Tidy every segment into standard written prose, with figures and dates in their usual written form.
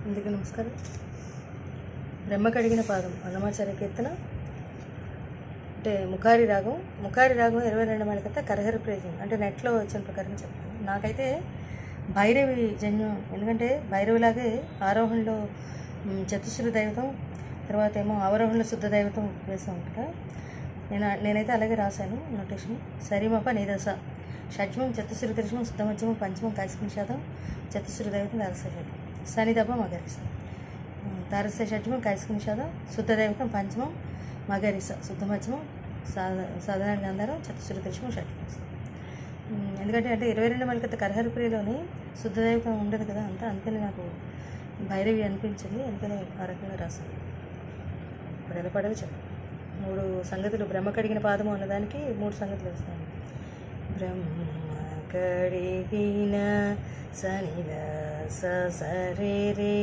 అందరికీ నమస్కారం. బ్రహ్మ కడిగిన పాదం అన్నమాచార్య కీర్తన అంటే ముఖారి రాగం 22 మేళకర్త కరహర ప్రేజం అంటే నెట్లో వచ్చిన ప్రకారం చెప్తాను. నాకైతే భైరవి జన్యం, ఎందుకంటే భైరవిలాగే ఆరోహణలో చతుశ్రీ దైవతం, తర్వాత ఏమో అవరోహణలో శుద్ధ దైవతం వేసాం కదా. నేనైతే అలాగే రాశాను నోటేషన్. సరిమప నీదశ షడ్జమం చతుశ్రీ దర్శనం శుద్ధ మధ్యమం పంచమం కాశీ నిషాదం చతుశ్రీ దైవతం దారస శనిదప మగరిస తారస షడ్జమం కాశీ నిషాదం శుద్ధ దైవతం పంచమం మగరిస శుద్ధ మధ్యమం సాధారణ గంధారం చతుశ్రీ దర్శనం షడ్జమం. ఎందుకంటే 22 మేళకర్త కరహర ప్రియలోని శుద్ధ దైవతం ఉండదు కదా అంతా, అందుకని నాకు భైరవి అనిపించింది, అందుకని ఆ రకంగా రాశాను. ఇప్పుడు ఎలా పడవి చెప్పాను. 3 సంగతులు. బ్రహ్మ కడిగిన పాదము అన్నదానికి 3 సంగతులు వేస్తాను. బ్రహ్మ కడిగిన సనిద సరే రే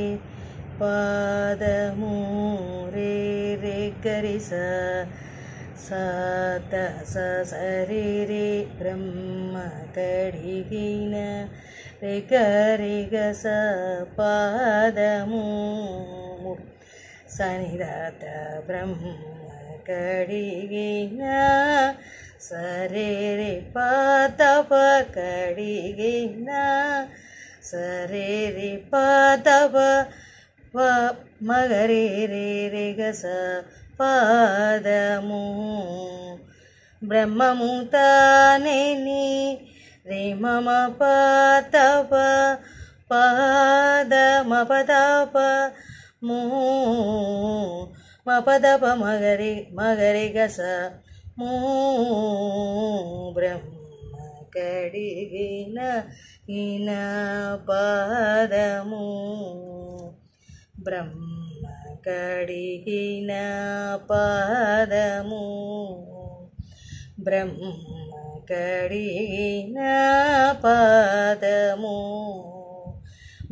పాదము రే రే గరిస సత సరే రే బ్రహ్మ కడిగిన రే గరిగ స పాదము సనిదత బ్రహ్మ కడిగిన సరే రే పాతప కడిగిన సరే రే పాతప మగరే రే రే గస పాదము బ్రహ్మము తానేని రే మమ పాతప పాదమ పదప మూ మపదప మగరి గస మూ బ్రహ్మ కడిగిన ఈన పాదము బ్రహ్మ కడిగిన పాదము బ్రహ్మ కడిగిన పాదము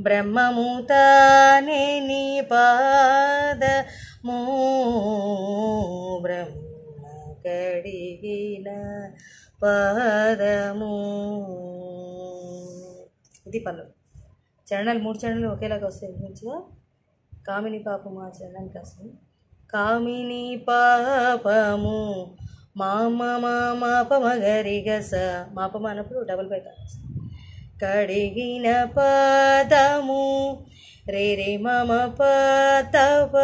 బ్రహ్మము తానే నీ పాదము బ్రహ్మ కడిగిన పాదము. ఇది పల్లవి. చరణాలు 3 చరణాలు ఒకేలాగా వస్తాయి మంచిగా. కామిని పాపము ఆ చరణానికి రాస్తాను. కామిని పాపము మామ మాప మగరి గస మాపమ అన్నప్పుడు డబుల్ బై కాస్తాను. కడిగిన పాదము రే రే మమ పాతవ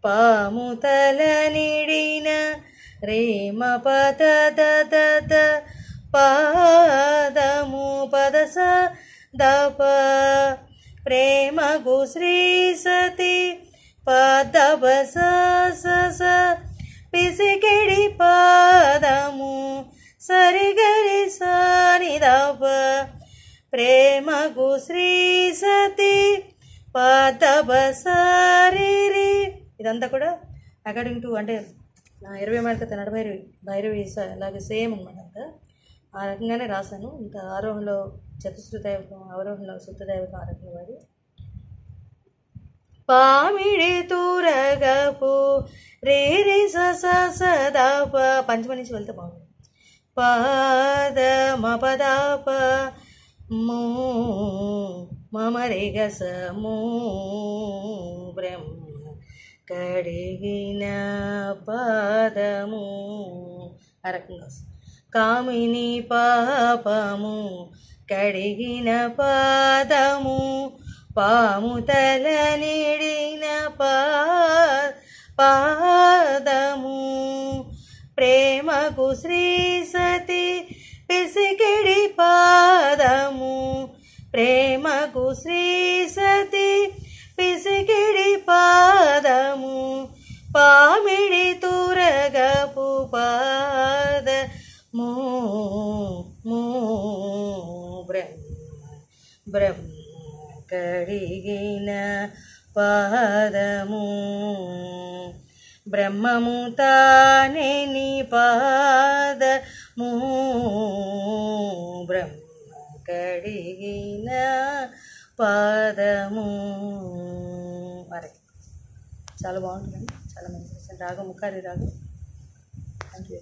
పాము తల నిడిన రే మ పద ద పాదము పదస దప ప్రేమకు శ్రీ సతి పదవ స పిసికిడి పాదము సరిగరి సాని దప ప్రేమకు శ్రీ సతి పదవ సరి. ఇదంతా కూడా అకార్డింగ్ టు అంటే 20 మేళకర్త భైరవి అలాగే సేమ్ అనమాట. అంతా ఆ రకంగానే రాశాను. ఇంకా ఆరోహణలో చతుశ్రీ దైవతం, అవరోహణలో శుద్ధ దైవతం ఆ రకంగా వాడి పామిడి తూరగపు రే రే సదాప పంచమ నుంచి వెళ్తే బాగుంది. పాద మపదాప మూ మమ రే గస మూ బ్రహ్మ కడిగిన పాదము ఆ రకంగా వస్తుంది. కామిని పాపము కడిగిన పాదము పాము తల నిడిన పాదము ప్రేమకు శ్రీ సతి పిసికిడి పాదము ప్రేమకు శ్రీ సతి పిసికిడి పాదము పామిడి తూరగపు పాద మూ బ్రహ్మ కడిగిన పాదము బ్రహ్మము తానే నీ పాదము బ్రహ్మ కడిగిన పాదము. అరే చాలా బాగుంటుందండి, చాలా మంచి రాగం ముఖారి రాగం. Thank you.